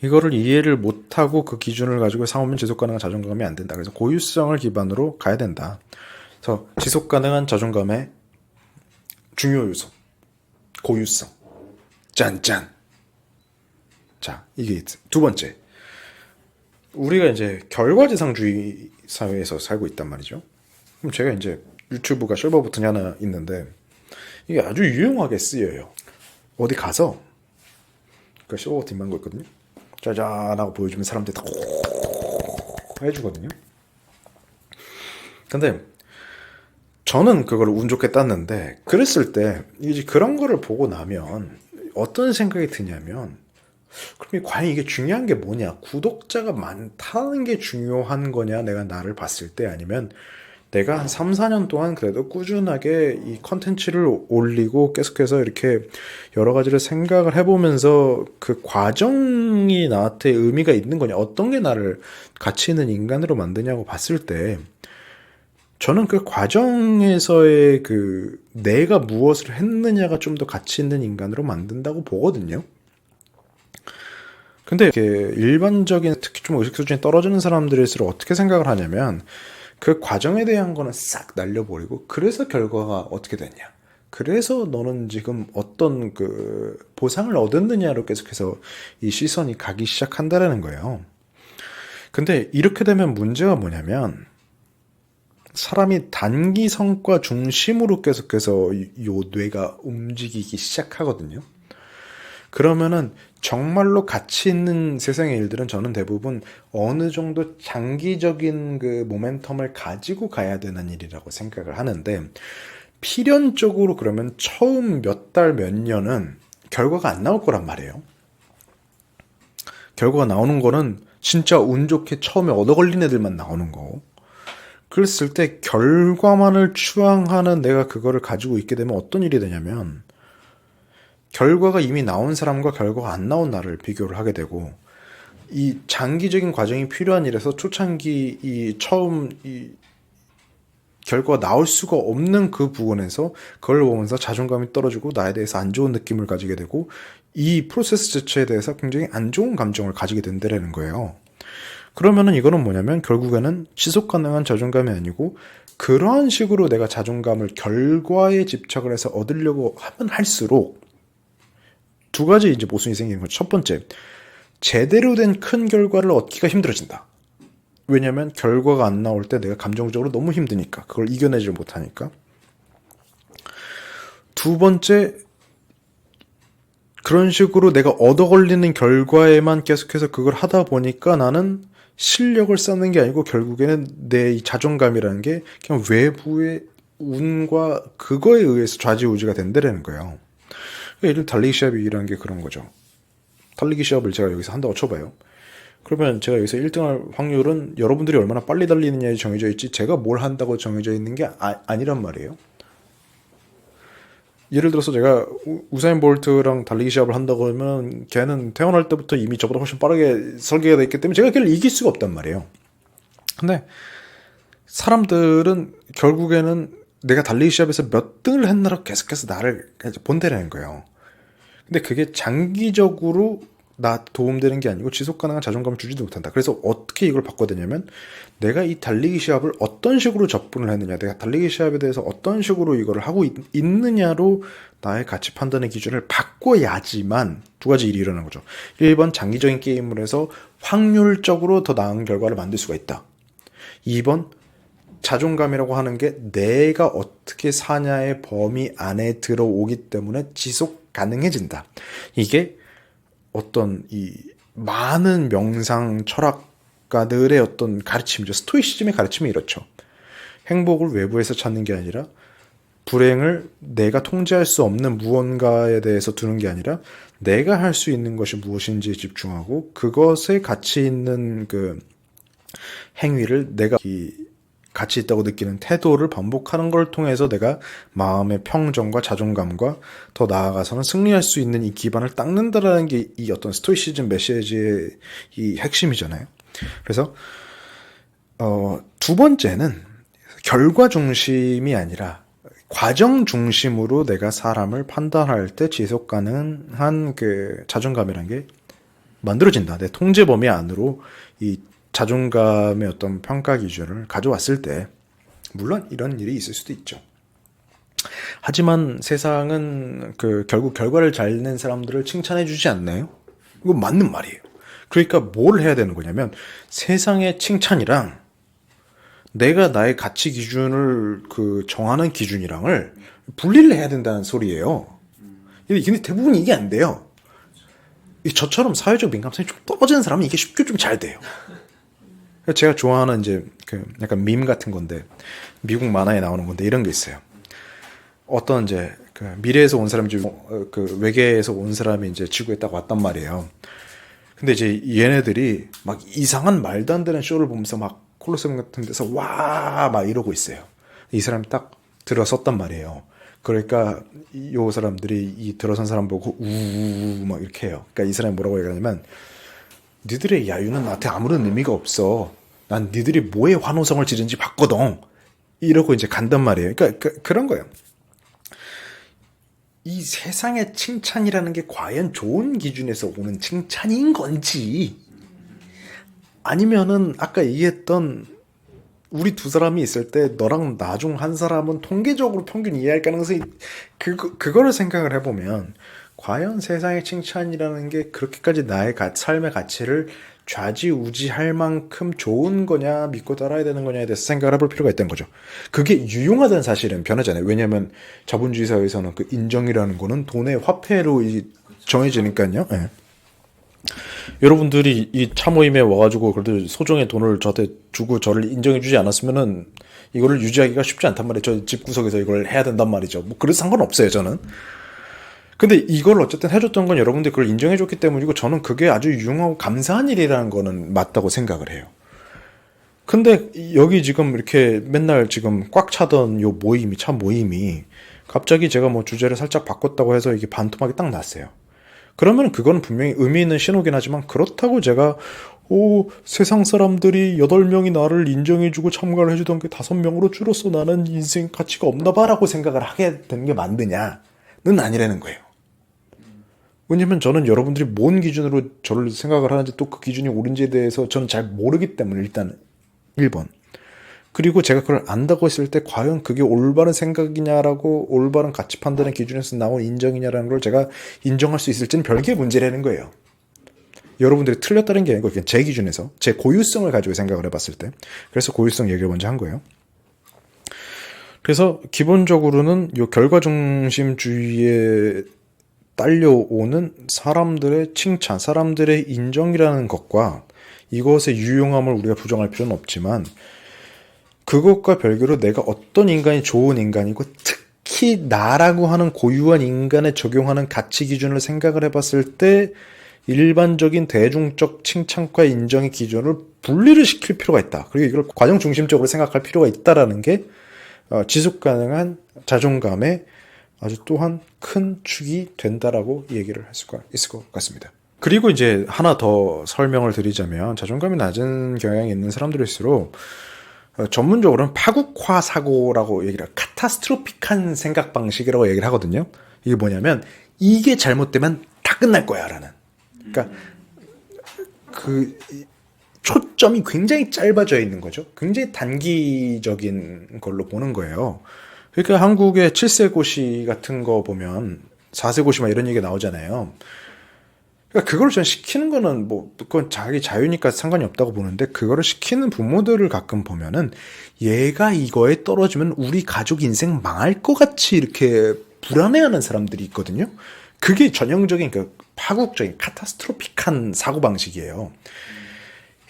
이거를 이해를 못하고 그 기준을 가지고 상호면 지속 가능한 자존감이 안 된다. 그래서 고유성을 기반으로 가야 된다. 그래서 지속 가능한 자존감의 중요 요소, 고유성. 짠짠. 자, 이게 두 번째. 우리가 이제 결과지상주의 사회에서 살고 있단 말이죠. 그럼 제가 이제 유튜브가 실버 버튼이 하나 있는데 이게 아주 유용하게 쓰여요. 어디 가서 그 실버 버튼 만거 있거든요. 짜잔 하고 보여주면 사람들이 다 해주거든요. 근데 저는 그걸 운 좋게 땄는데 그랬을 때 이제 그런 거를 보고 나면 어떤 생각이 드냐면 그럼 과연 이게 중요한 게 뭐냐? 구독자가 많다는 게 중요한 거냐? 내가 나를 봤을 때 아니면 내가 한 3-4년 동안 그래도 꾸준하게 이 컨텐츠를 올리고 계속해서 이렇게 여러 가지를 생각을 해보면서 그 과정이 나한테 의미가 있는 거냐? 어떤 게 나를 가치 있는 인간으로 만드냐고 봤을 때 저는 그 과정에서의 그 내가 무엇을 했느냐가 좀 더 가치 있는 인간으로 만든다고 보거든요. 근데 이렇게 일반적인 특히 좀 의식 수준이 떨어지는 사람들일수록 어떻게 생각을 하냐면 그 과정에 대한 거는 싹 날려버리고 그래서 결과가 어떻게 됐냐, 그래서 너는 지금 어떤 그 보상을 얻었느냐로 계속해서 이 시선이 가기 시작한다라는 거예요. 근데 이렇게 되면 문제가 뭐냐면 사람이 단기 성과 중심으로 계속해서 요 뇌가 움직이기 시작하거든요. 그러면은 정말로 가치 있는 세상의 일들은 저는 대부분 어느 정도 장기적인 그 모멘텀을 가지고 가야 되는 일이라고 생각을 하는데 필연적으로 그러면 처음 몇 달, 몇 년은 결과가 안 나올 거란 말이에요. 결과가 나오는 거는 진짜 운 좋게 처음에 얻어 걸린 애들만 나오는 거고, 그랬을 때 결과만을 추앙하는 내가 그거를 가지고 있게 되면 어떤 일이 되냐면 결과가 이미 나온 사람과 결과가 안 나온 나를 비교를 하게 되고 이 장기적인 과정이 필요한 일에서 초창기 이 처음 이 결과가 나올 수가 없는 그 부분에서 그걸 보면서 자존감이 떨어지고 나에 대해서 안 좋은 느낌을 가지게 되고 이 프로세스 자체에 대해서 굉장히 안 좋은 감정을 가지게 된다는 거예요. 그러면은 이거는 뭐냐면 결국에는 지속 가능한 자존감이 아니고 그러한 식으로 내가 자존감을 결과에 집착을 해서 얻으려고 하면 할수록 두 가지 이제 모순이 생기는 거죠. 첫 번째, 제대로 된 큰 결과를 얻기가 힘들어진다. 왜냐면 결과가 안 나올 때 내가 감정적으로 너무 힘드니까, 그걸 이겨내지 못하니까. 두 번째, 그런 식으로 내가 얻어 걸리는 결과에만 계속해서 그걸 하다 보니까 나는 실력을 쌓는 게 아니고 결국에는 내 이 자존감이라는 게 그냥 외부의 운과 그거에 의해서 좌지우지가 된다는 거예요. 예를 들어 달리기 시합이라는 게 그런 거죠. 달리기 시합을 제가 여기서 한다고 쳐봐요. 그러면 제가 여기서 1등할 확률은 여러분들이 얼마나 빨리 달리느냐에 정해져 있지 제가 뭘 한다고 정해져 있는 게 아니란 말이에요. 예를 들어서 제가 우사인 볼트랑 달리기 시합을 한다고 하면 걔는 태어날 때부터 이미 저보다 훨씬 빠르게 설계가 돼 있기 때문에 제가 걔를 이길 수가 없단 말이에요. 근데 사람들은 결국에는 내가 달리기 시합에서 몇 등을 했나로 계속해서 나를 본다라는 거예요. 근데 그게 장기적으로 나 도움되는 게 아니고 지속 가능한 자존감을 주지도 못한다. 그래서 어떻게 이걸 바꿔야 되냐면 내가 이 달리기 시합을 어떤 식으로 접근을 했느냐, 내가 달리기 시합에 대해서 어떤 식으로 이거를 하고 있느냐로 나의 가치 판단의 기준을 바꿔야지만 두 가지 일이 일어나는 거죠. 1번 장기적인 게임을 해서 확률적으로 더 나은 결과를 만들 수가 있다. 2번 자존감이라고 하는 게 내가 어떻게 사냐의 범위 안에 들어오기 때문에 지속 가능해진다. 이게 어떤 이 많은 명상 철학가들의 어떤 가르침이죠. 스토이시즘의 가르침이 이렇죠. 행복을 외부에서 찾는 게 아니라 불행을 내가 통제할 수 없는 무언가에 대해서 두는 게 아니라 내가 할 수 있는 것이 무엇인지에 집중하고 그것에 가치 있는 그 행위를 내가 가치 있다고 느끼는 태도를 반복하는 걸 통해서 내가 마음의 평정과 자존감과 더 나아가서는 승리할 수 있는 이 기반을 닦는다라는 게 이 어떤 스토이시즘 메시지의 이 핵심이잖아요. 그래서 두 번째는 결과 중심이 아니라 과정 중심으로 내가 사람을 판단할 때 지속 가능한 그 자존감이라는 게 만들어진다. 내 통제 범위 안으로 이 자존감의 어떤 평가 기준을 가져왔을 때 물론 이런 일이 있을 수도 있죠. 하지만 세상은 결국 결과를 잘 낸 사람들을 칭찬해 주지 않나요? 이건 맞는 말이에요. 그러니까 뭘 해야 되는 거냐면 세상의 칭찬이랑 내가 나의 가치 기준을 정하는 기준이랑을 분리를 해야 된다는 소리예요. 근데 대부분 이게 안 돼요. 저처럼 사회적 민감성이 좀 떨어지는 사람은 이게 쉽게 좀 잘 돼요. 제가 좋아하는 이제 약간 밈 같은 건데 미국 만화에 나오는 건데 이런 게 있어요. 어떤 이제 미래에서 온 사람이 외계에서 온 사람이 이제 지구에 딱 왔단 말이에요. 근데 이제 얘네들이 막 이상한 말도 안 되는 쇼를 보면서 막 콜로세움 같은 데서 와 막 이러고 있어요. 이 사람이 딱 들어섰단 말이에요. 그러니까 요 사람들이 이 들어선 사람 보고 우우우 막 이렇게 해요. 그러니까 이 사람이 뭐라고 얘기하냐면 니들의 야유는 나한테 아무런 의미가 없어. 난 니들이 뭐에 환호성을 지른지 봤거든. 이러고 이제 간단 말이에요. 그러니까 그런 거예요. 이 세상의 칭찬이라는 게 과연 좋은 기준에서 오는 칭찬인 건지 아니면은 아까 얘기했던 우리 두 사람이 있을 때 너랑 나 중 한 사람은 통계적으로 평균 이해할 가능성이 그거를 생각을 해보면 과연 세상의 칭찬이라는 게 그렇게까지 나의 삶의 가치를 좌지우지할 만큼 좋은 거냐 믿고 따라야 되는 거냐에 대해서 생각을 해볼 필요가 있다는 거죠. 그게 유용하다는 사실은 변하잖아요. 왜냐하면 자본주의 사회에서는 그 인정이라는 거는 돈의 화폐로 정해지니까요. 네. 여러분들이 이 차모임에 와가지고 그래도 소정의 돈을 저한테 주고 저를 인정해주지 않았으면은 이거를 유지하기가 쉽지 않단 말이에요. 저 집구석에서 이걸 해야 된단 말이죠. 뭐 그래서 상관없어요 저는. 근데 이걸 어쨌든 해줬던 건 여러분들이 그걸 인정해줬기 때문이고 저는 그게 아주 유용하고 감사한 일이라는 거는 맞다고 생각을 해요. 근데 여기 지금 이렇게 맨날 지금 꽉 차던 요 차 모임이 갑자기 제가 뭐 주제를 살짝 바꿨다고 해서 이게 반토막이 딱 났어요. 그러면 그건 분명히 의미 있는 신호긴 하지만 그렇다고 제가 세상 사람들이 8명이 나를 인정해주고 참가를 해주던 게 5명으로 줄었어. 나는 인생 가치가 없나 봐라고 생각을 하게 되는 게 맞느냐는 아니라는 거예요. 왜냐면 저는 여러분들이 뭔 기준으로 저를 생각을 하는지 또 그 기준이 옳은지에 대해서 저는 잘 모르기 때문에 일단 1번. 그리고 제가 그걸 안다고 했을 때 과연 그게 올바른 생각이냐라고 올바른 가치 판단의 기준에서 나온 인정이냐라는 걸 제가 인정할 수 있을지는 별개의 문제라는 거예요. 여러분들이 틀렸다는 게 아니고 제 기준에서 제 고유성을 가지고 생각을 해봤을 때, 그래서 고유성 얘기를 먼저 한 거예요. 그래서 기본적으로는 이 결과 중심주의에 딸려오는 사람들의 칭찬, 사람들의 인정이라는 것과 이것의 유용함을 우리가 부정할 필요는 없지만, 그것과 별개로 내가 어떤 인간이 좋은 인간이고 특히 나라고 하는 고유한 인간에 적용하는 가치 기준을 생각을 해봤을 때 일반적인 대중적 칭찬과 인정의 기준을 분리를 시킬 필요가 있다. 그리고 이걸 과정 중심적으로 생각할 필요가 있다라는 게 지속 가능한 자존감의 아주 또한 큰 축이 된다라고 얘기를 할 수가 있을 것 같습니다. 그리고 이제 하나 더 설명을 드리자면, 자존감이 낮은 경향이 있는 사람들일수록 전문적으로는 파국화 사고라고 얘기를 해요. 카타스트로픽한 생각 방식이라고 얘기를 하거든요. 이게 뭐냐면 이게 잘못되면 다 끝날 거야 라는, 그러니까 그 초점이 굉장히 짧아져 있는 거죠. 굉장히 단기적인 걸로 보는 거예요. 그러니까 한국의 7세 고시 같은 거 보면 4세 고시 막 이런 얘기 나오잖아요. 그러니까 그걸 전 시키는 거는 뭐 그건 자기 자유니까 상관이 없다고 보는데, 그거를 시키는 부모들을 가끔 보면은 얘가 이거에 떨어지면 우리 가족 인생 망할 것 같이 이렇게 불안해하는 사람들이 있거든요. 그게 전형적인 그 파국적인 카타스트로픽한 사고방식이에요.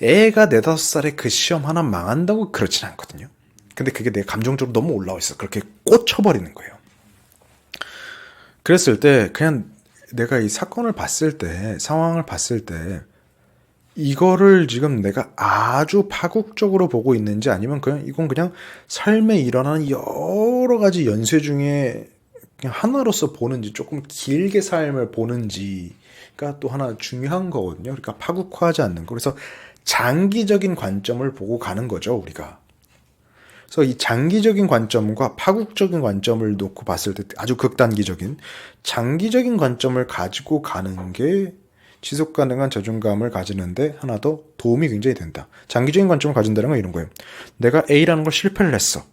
애가 4-5살에 그 시험 하나 망한다고 그렇진 않거든요. 근데 그게 내 감정적으로 너무 올라와 있어. 그렇게 꽂혀버리는 거예요. 그랬을 때 그냥 내가 이 사건을 봤을 때, 상황을 봤을 때 이거를 지금 내가 아주 파국적으로 보고 있는지, 아니면 그냥 이건 그냥 삶에 일어나는 여러 가지 연쇄 중에 그냥 하나로서 보는지, 조금 길게 삶을 보는지가 또 하나 중요한 거거든요. 그러니까 파국화하지 않는 거. 그래서 장기적인 관점을 보고 가는 거죠, 우리가. 그래서 이 장기적인 관점과 파국적인 관점을 놓고 봤을 때, 아주 극단기적인 장기적인 관점을 가지고 가는 게 지속 가능한 자존감을 가지는데 하나 더 도움이 굉장히 된다. 장기적인 관점을 가진다는 건 이런 거예요. 내가 A라는 걸 실패를 했어.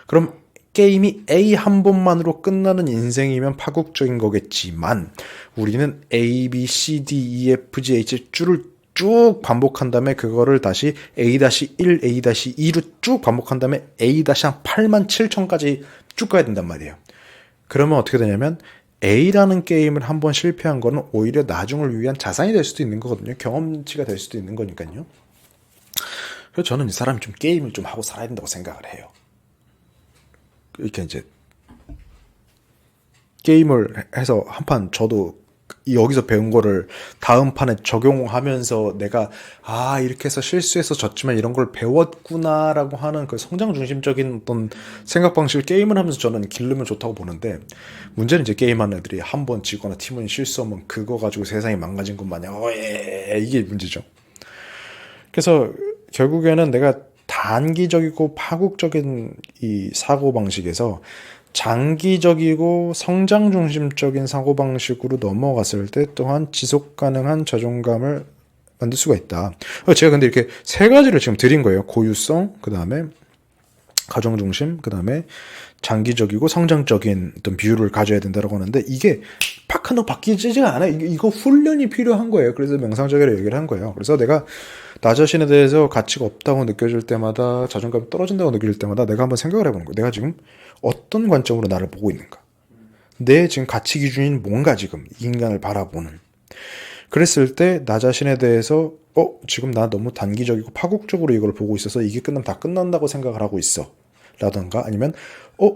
그럼 게임이 A 한 번만으로 끝나는 인생이면 파국적인 거겠지만, 우리는 A, B, C, D, E, F, G, H 줄을 쭉 반복한 다음에 그거를 다시 A-1, A-2로 쭉 반복한 다음에 A-87000까지 쭉 가야 된단 말이에요. 그러면 어떻게 되냐면 A라는 게임을 한번 실패한 거는 오히려 나중을 위한 자산이 될 수도 있는 거거든요. 경험치가 될 수도 있는 거니까요. 그래서 저는 이 사람이 좀 게임을 좀 하고 살아야 된다고 생각을 해요. 이렇게 이제 게임을 해서 한 판 저도 여기서 배운 거를 다음 판에 적용하면서 내가 이렇게 해서 실수해서 졌지만 이런 걸 배웠구나라고 하는 그 성장 중심적인 어떤 생각 방식을 게임을 하면서 저는 기르면 좋다고 보는데, 문제는 이제 게임하는 애들이 한 번 지거나 팀원이 실수하면 그거 가지고 세상이 망가진 것 마냥 이게 문제죠. 그래서 결국에는 내가 단기적이고 파국적인 이 사고 방식에서 장기적이고 성장 중심적인 사고방식으로 넘어갔을 때 또한 지속 가능한 자존감을 만들 수가 있다. 제가 근데 이렇게 세 가지를 지금 드린 거예요. 고유성, 그 다음에 가정 중심, 그 다음에 장기적이고 성장적인 어떤 비율을 가져야 된다고 하는데, 이게 팍 한번 바뀌지가 않아요. 이거 훈련이 필요한 거예요. 그래서 명상적이라 얘기를 한 거예요. 그래서 내가 나 자신에 대해서 가치가 없다고 느껴질 때마다, 자존감이 떨어진다고 느낄 때마다 내가 한번 생각을 해보는 거예요. 내가 지금 어떤 관점으로 나를 보고 있는가? 내 지금 가치 기준인 뭔가, 지금 인간을 바라보는. 그랬을 때 나 자신에 대해서 지금 나 너무 단기적이고 파국적으로 이걸 보고 있어서 이게 끝나면 다 끝난다고 생각을 하고 있어 라던가, 아니면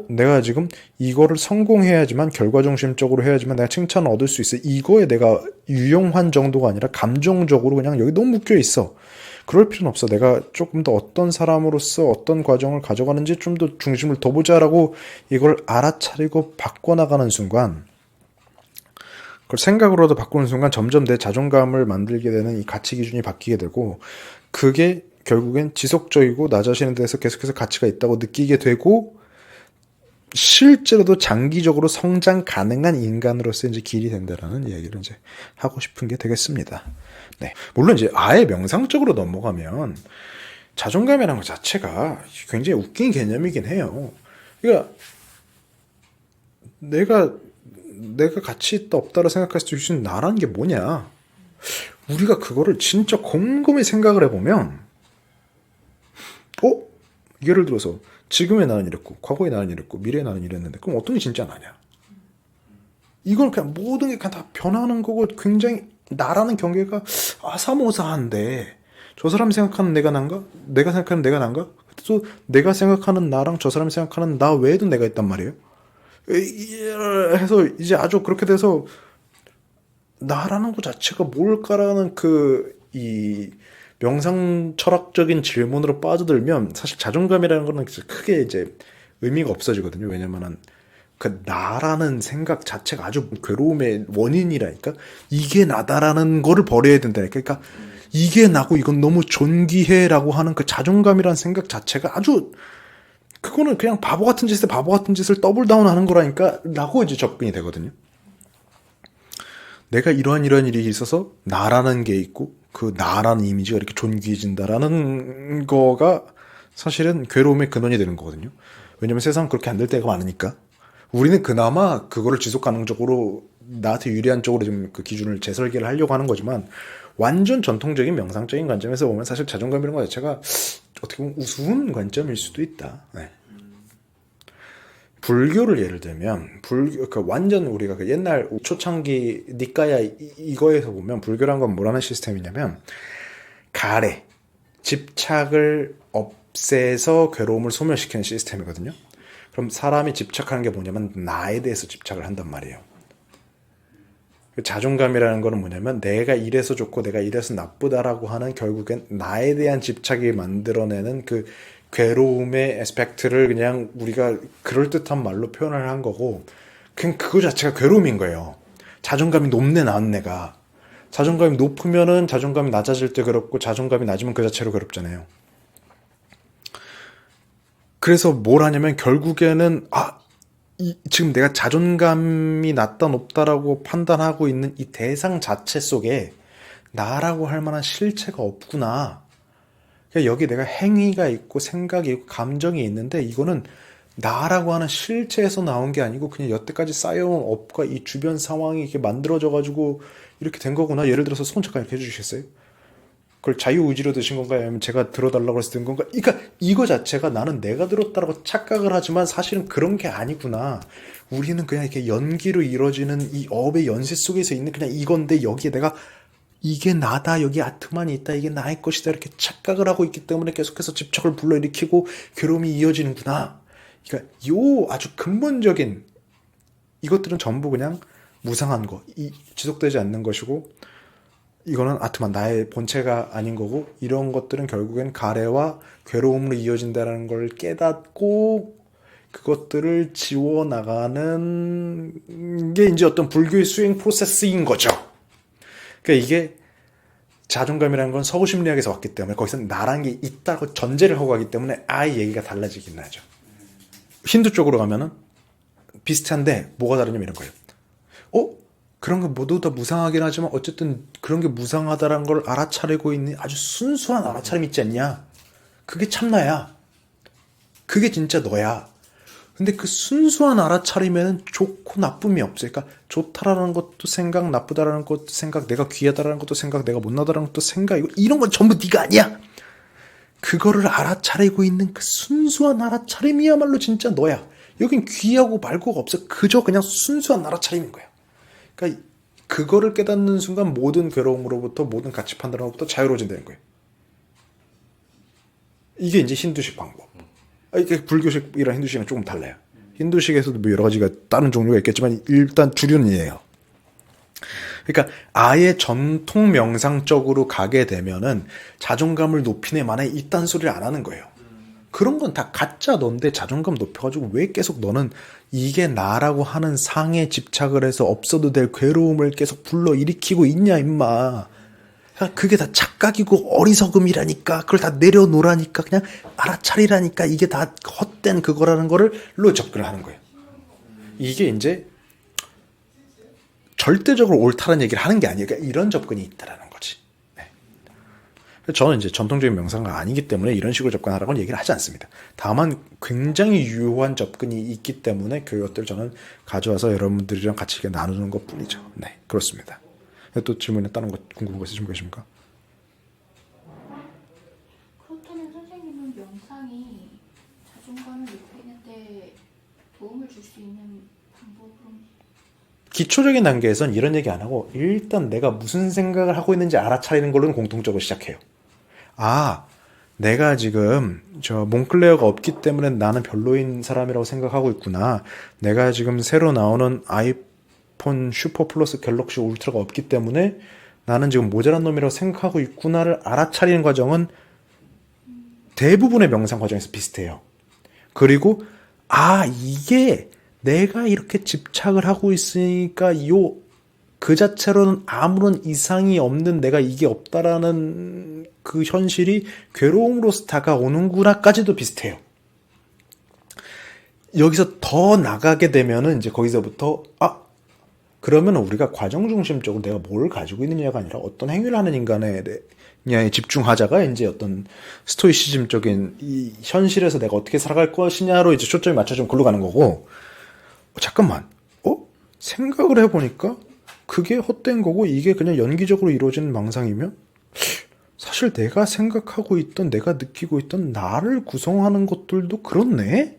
내가 지금 이거를 성공해야지만, 결과중심적으로 해야지만 내가 칭찬을 얻을 수 있어, 이거에 내가 유용한 정도가 아니라 감정적으로 그냥 여기 너무 묶여 있어. 그럴 필요는 없어. 내가 조금 더 어떤 사람으로서 어떤 과정을 가져가는지 좀 더 중심을 더 보자라고 이걸 알아차리고 바꿔나가는 순간, 그걸 생각으로도 바꾸는 순간 점점 내 자존감을 만들게 되는 이 가치 기준이 바뀌게 되고, 그게 결국엔 지속적이고 나 자신에 대해서 계속해서 가치가 있다고 느끼게 되고, 실제로도 장기적으로 성장 가능한 인간으로서 이제 길이 된다라는 이야기를 이제 하고 싶은 게 되겠습니다. 네. 물론 이제 아예 명상적으로 넘어가면 자존감이라는 것 자체가 굉장히 웃긴 개념이긴 해요. 그러니까 내가 가치 있다 없다로 생각할 수 있는 나라는 게 뭐냐? 우리가 그거를 진짜 곰곰이 생각을 해보면, 예를 들어서 지금의 나는 이랬고, 과거의 나는 이랬고, 미래의 나는 이랬는데, 그럼 어떤 게 진짜 나냐? 이건 그냥 모든 게 그냥 다 변하는 거고, 굉장히 나라는 경계가 아사모사한데, 저 사람이 생각하는 내가 난가? 내가 생각하는 내가 난가? 또 내가 생각하는 나랑 저 사람이 생각하는 나 외에도 내가 있단 말이에요. 해서 이제 아주 그렇게 돼서 나라는 것 자체가 뭘까라는 이 명상 철학적인 질문으로 빠져들면 사실 자존감이라는 거는 크게 이제 의미가 없어지거든요. 왜냐면은 그 나라는 생각 자체가 아주 괴로움의 원인이라니까. 이게 나다라는 거를 버려야 된다니까. 그러니까 이게 나고 이건 너무 존귀해라고 하는 그 자존감이라는 생각 자체가 아주, 그거는 그냥 바보 같은 짓을 더블 다운 하는 거라니까 라고 이제 접근이 되거든요. 내가 이러한 일이 있어서 나라는 게 있고 그 나라는 이미지가 이렇게 존귀해진다라는 거가 사실은 괴로움의 근원이 되는 거거든요. 왜냐면 세상은 그렇게 안 될 때가 많으니까. 우리는 그나마 그거를 지속 가능적으로 나한테 유리한 쪽으로 좀 그 기준을 재설계를 하려고 하는 거지만, 완전 전통적인 명상적인 관점에서 보면 사실 자존감이라는 것 자체가 어떻게 보면 우스운 관점일 수도 있다. 네. 불교를 예를 들면 완전 우리가 그 옛날 초창기 니까야 이거에서 보면 불교란 건 뭐라는 시스템이냐면, 가래, 집착을 없애서 괴로움을 소멸시키는 시스템이거든요. 그럼 사람이 집착하는 게 뭐냐면 나에 대해서 집착을 한단 말이에요. 자존감이라는 거는 뭐냐면 내가 이래서 좋고 내가 이래서 나쁘다라고 하는, 결국엔 나에 대한 집착이 만들어내는 그 괴로움의 에스펙트를 그냥 우리가 그럴듯한 말로 표현을 한 거고, 그냥 그거 자체가 괴로움인 거예요. 자존감이 높네 나은 자존감이 높으면은 자존감이 낮아질 때 괴롭고, 자존감이 낮으면 그 자체로 괴롭잖아요. 그래서 뭘 하냐면 결국에는 지금 내가 자존감이 낮다 높다라고 판단하고 있는 이 대상 자체 속에 나라고 할 만한 실체가 없구나. 그러니까 여기 내가 행위가 있고 생각이 있고 감정이 있는데, 이거는 나라고 하는 실체에서 나온 게 아니고 그냥 여태까지 쌓여온 업과 이 주변 상황이 이렇게 만들어져 가지고 이렇게 된 거구나. 예를 들어서 손 잠깐 이렇게 해주시겠어요? 그걸 자유의지로 드신 건가요? 아니면 제가 들어달라고 해서 든 건가? 그러니까 이거 자체가 나는 내가 들었다라고 착각을 하지만 사실은 그런 게 아니구나. 우리는 그냥 이렇게 연기로 이루어지는 이 업의 연쇄 속에서 있는 그냥 이건데, 여기에 내가 이게 나다, 여기 아트만이 있다, 이게 나의 것이다 이렇게 착각을 하고 있기 때문에 계속해서 집착을 불러일으키고 괴로움이 이어지는구나. 그러니까 요 아주 근본적인 이것들은 전부 그냥 무상한 거, 지속되지 않는 것이고, 이거는 아트만 나의 본체가 아닌 거고, 이런 것들은 결국엔 가래와 괴로움으로 이어진다는 걸 깨닫고 그것들을 지워나가는 게 이제 어떤 불교의 수행 프로세스인 거죠. 그러니까 이게 자존감이라는 건 서구 심리학에서 왔기 때문에 거기서 나란 게 있다고 전제를 하고 가기 때문에 아예 얘기가 달라지긴 하죠. 힌두 쪽으로 가면은 비슷한데 뭐가 다르냐면 이런 거예요. 그런 거 모두 다 무상하긴 하지만 어쨌든 그런 게 무상하다는 걸 알아차리고 있는 아주 순수한 알아차림 있지 않냐? 그게 참나야. 그게 진짜 너야. 근데 그 순수한 알아차림에는 좋고 나쁨이 없어요. 그러니까 좋다라는 것도 생각, 나쁘다라는 것도 생각, 내가 귀하다라는 것도 생각, 내가 못나다라는 것도 생각, 이런 건 전부 네가 아니야. 그거를 알아차리고 있는 그 순수한 알아차림이야말로 진짜 너야. 여긴 귀하고 말고가 없어. 그저 그냥 순수한 알아차림인 거야. 그러니까 그거를 깨닫는 순간 모든 괴로움으로부터, 모든 가치 판단으로부터 자유로워진다는 거예요. 이게 이제 힌두식 방법. 이게 불교식이랑 힌두식은 조금 달라요. 힌두식에서도 뭐 여러 가지가 다른 종류가 있겠지만 일단 주류는 이에요. 그러니까 아예 전통 명상적으로 가게 되면은 자존감을 높이네 마네 이딴 소리를 안 하는 거예요. 그런 건 다 가짜 넌데 자존감 높여가지고 왜 계속 너는 이게 나라고 하는 상에 집착을 해서 없어도 될 괴로움을 계속 불러일으키고 있냐 임마. 그게 다 착각이고 어리석음이라니까. 그걸 다 내려놓으라니까. 그냥 알아차리라니까. 이게 다 헛된 그거라는 거를로 접근을 하는 거예요. 이게 이제 절대적으로 옳다는 얘기를 하는 게 아니에요. 그러니까 이런 접근이 있다라는 거지. 네. 저는 이제 전통적인 명상가 아니기 때문에 이런 식으로 접근하라고는 얘기를 하지 않습니다. 다만 굉장히 유효한 접근이 있기 때문에 그것들을 저는 가져와서 여러분들이랑 같이 이렇게 나누는 것 뿐이죠. 네, 그렇습니다. 또 질문에 다른 거 궁금한 거 있으신 분 계십니까? 그렇다면 선생님은 명상이 자존감을 높이는데 도움을 줄 수 있는 방법은? 기초적인 단계에선 이런 얘기 안 하고 일단 내가 무슨 생각을 하고 있는지 알아차리는 걸로는 공통적으로 시작해요. 아, 내가 지금 저 몽클레어가 없기 때문에 나는 별로인 사람이라고 생각하고 있구나. 내가 지금 새로 나오는 아이폰 슈퍼 플러스 갤럭시 울트라가 없기 때문에 나는 지금 모자란 놈이라고 생각하고 있구나를 알아차리는 과정은 대부분의 명상 과정에서 비슷해요. 그리고 이게 내가 이렇게 집착을 하고 있으니까 그 자체로는 아무런 이상이 없는 내가 이게 없다라는 그 현실이 괴로움으로서 다가오는구나까지도 비슷해요. 여기서 더 나가게 되면은 이제 거기서부터 그러면 우리가 과정 중심적으로 내가 뭘 가지고 있느냐가 아니라 어떤 행위를 하는 인간에 집중하자가 이제 어떤 스토이시즘적인 이 현실에서 내가 어떻게 살아갈 것이냐로 이제 초점이 맞춰져 글로 가는 거고, 잠깐만, 생각을 해보니까 그게 헛된 거고 이게 그냥 연기적으로 이루어지는 망상이면 사실 내가 생각하고 있던 내가 느끼고 있던 나를 구성하는 것들도 그렇네?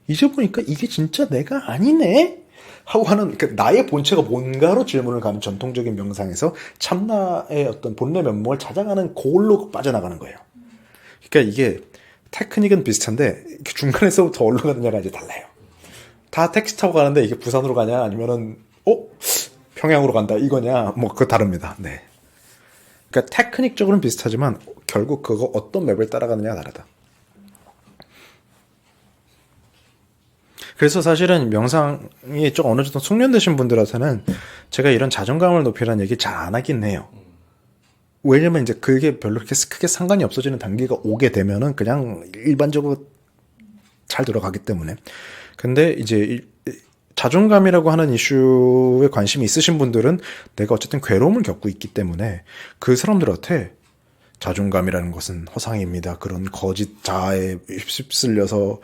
이제 보니까 이게 진짜 내가 아니네? 하고 하는 나의 본체가 뭔가로 질문을 가는 전통적인 명상에서 참나의 어떤 본래 면목을 찾아가는 골로 빠져나가는 거예요. 그러니까 이게 테크닉은 비슷한데 중간에서부터 어디로 가느냐가 이제 달라요. 다 택시 타고 가는데 이게 부산으로 가냐 아니면은 평양으로 간다 이거냐 그거 다릅니다. 네. 그러니까 테크닉적으로는 비슷하지만 결국 그거 어떤 맵을 따라가느냐가 다르다. 그래서 사실은 명상이 좀 어느 정도 숙련되신 분들한테는 제가 이런 자존감을 높이라는 얘기 잘 안 하긴 해요. 왜냐면 이제 그게 별로 그렇게 크게 상관이 없어지는 단계가 오게 되면은 그냥 일반적으로 잘 들어가기 때문에. 근데 이제 자존감이라고 하는 이슈에 관심이 있으신 분들은 내가 어쨌든 괴로움을 겪고 있기 때문에 그 사람들한테 자존감이라는 것은 허상입니다. 그런 거짓 자아에 휩쓸려서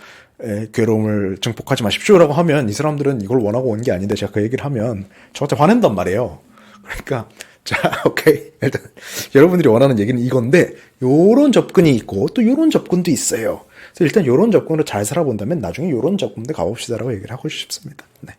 괴로움을 증폭하지 마십시오라고 하면 이 사람들은 이걸 원하고 온 게 아닌데 제가 그 얘기를 하면 저한테 화낸단 말이에요. 그러니까 자, 오케이. 일단 여러분들이 원하는 얘기는 이건데 요런 접근이 있고 또 요런 접근도 있어요. 그래서 일단 요런 접근으로 잘 살아본다면 나중에 요런 접근도 가봅시다라고 얘기를 하고 싶습니다. 네.